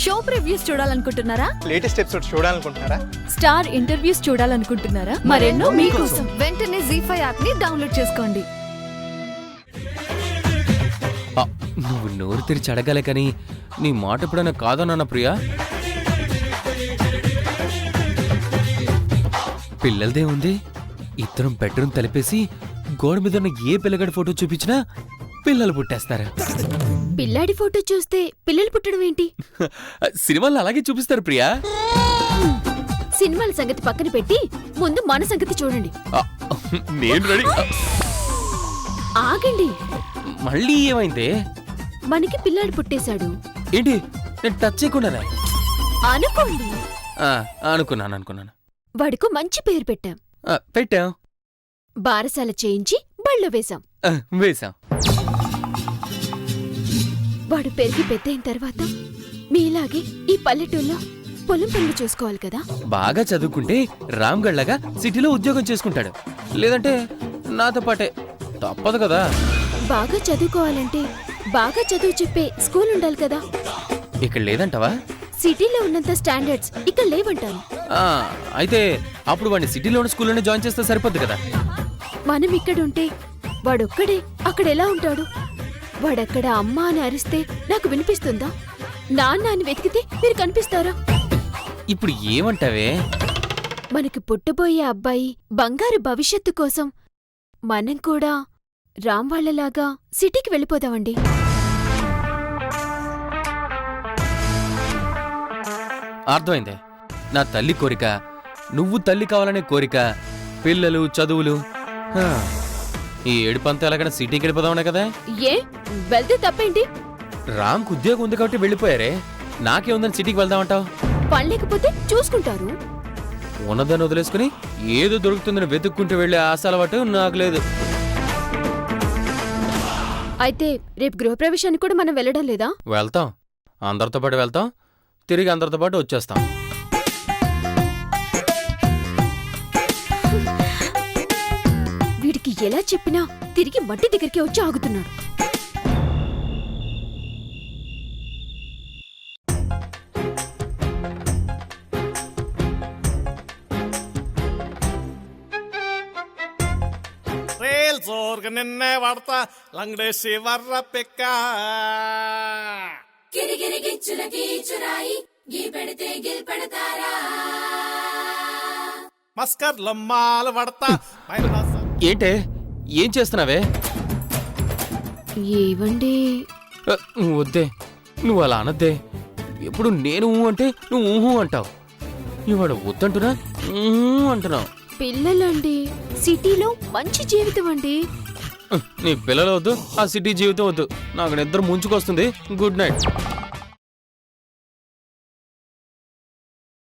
Show previews చూడాలనుకుంటున్నారా? Latest episode చూడాలనుకుంటున్నారా? Star interviews చూడాలనుకుంటున్నారా? మరెన్నో మీకోసం వెంటనే ZEE5 యాప్ ని డౌన్లోడ్ చేసుకోండి. నువ్వు నోరు తెరిచి అడగాలే కానీ నీ మాట ఎప్పుడైనా కాదన్నా ప్రియా? పిల్లలదే ఉంది. ఇద్దరం బెడ్రూమ్ తలిపేసి గోడ మీద ఉన్న ఏ పిల్లగాడి ఫోటో చూపించినా పిల్లలు పుట్టేస్తారు. పిల్లాడి ఫోటో చూస్తే పిల్లలు పుట్టడం ఏంటి? సినిమాల్లో అలాగే చూపిస్తారు ప్రియా. సినిమాల సంగతి పక్కన పెట్టి ముందు మన సంగతి చూడండి. నేను రెడీ. ఆగండి. మళ్ళీ ఏమైందే? మనకి పిల్లాడు పుట్టేశాడు. ఏంటి నేను టచ్ చేయకుండానే? అనుకోండి. అనుకున్నాను. వాడికి మంచి పేరు పెట్టాం. పెట్టాం. బారసాల చేయించి బళ్ళో వేశాం. వేశాం. వాడు పెరిగి పెద్దయిన తర్వాత మీలాగే ఈ పల్లెటూళ్ళలో పొలం పనులు చూసుకోవాలి కదా. బాగా చదువుకుంటే రామ్గఢ్లాగా సిటీలో ఉద్యోగం చేసుకుంటాడు. లేదంటే నాతో పాటే. తప్పదు కదా. బాగా చదువుకోవాలంటే బాగా చదువు చెప్పే స్కూల్ ఉండాలి కదా. ఇక్కడ లేదంటావా? సిటీలో ఉన్నంత స్టాండర్డ్స్ ఇక్కడ లేవంటాను. అయితే అప్పుడు వాడిని సిటీలో ఉన్న స్కూల్లోనే జాయిన్ చేస్తే సరిపోద్ది కదా. మనం ఇక్కడుంటే వాడొక్కడే అక్కడ ఎలా ఉంటాడు? వాడక్కడ అమ్మా అని అరిస్తే నాకు వినిపిస్తుందా? నాన్న అని వెతికితే మీరు కనిపిస్తారా? ఇప్పుడు ఏమంటావే? మనకి పుట్టబోయే అబ్బాయి బంగారు భవిష్యత్తు కోసం మనం కూడా రామ్ వాళ్ళలాగా సిటీకి వెళ్ళిపోదామండి. అర్థమైందే. నా తల్లి కోరిక, నువ్వు తల్లి కావాలనే కోరిక, పిల్లలు, చదువులు. ఈ ఏడుపంతా ఎలాగైనా సిటీకి వెళ్ళిపోదామనే కదా. ఏ వెళ్తే తప్పేంటి? రామ్కు ఉద్యోగం ఉంది కాబట్టి వెళ్ళిపోయారే. నాకేముందని సిటీకి వెళ్దామంటావు? పనిలేకపోతే చూసుకుంటారు. ఉన్నదాన్ని వదిలేసుకుని ఏదో దొరుకుతుందని వెతుక్కుంటూ వెళ్లే ఆశ అలవాటు నాకు లేదు. అయితే రేపు గృహప్రవేశానికి కూడా మనం వెళ్ళడం లేదా? వెళ్తాం. అందరితో పాటు వెళ్తాం, తిరిగి అందరితో పాటు వచ్చేస్తాం. వీడికి ఎలా చెప్పినా తిరిగి మట్టి దగ్గరికి వచ్చి ఆగుతున్నాడు. నిన్నే వాడతా లంగడేసి వర్ర పెక్క మస్కర్ లమ్మాలు పడతా. ఏంటే ఏం చేస్తున్నావే? ఏవండి? వద్దే, నువ్వు అలా అనద్దే. ఎప్పుడు నేను అంటే నువ్వు ఊహూ అంటావు. ఇవాడు వద్దంటున్నా అంటున్నావు. పిల్లలండి, సిటీలో మంచి జీవితం అండి. నీ పిల్లలు వద్దు, ఆ సిటీ జీవితం వద్దు. నాకు నిద్ర ముంచుకొస్తుంది. Good night.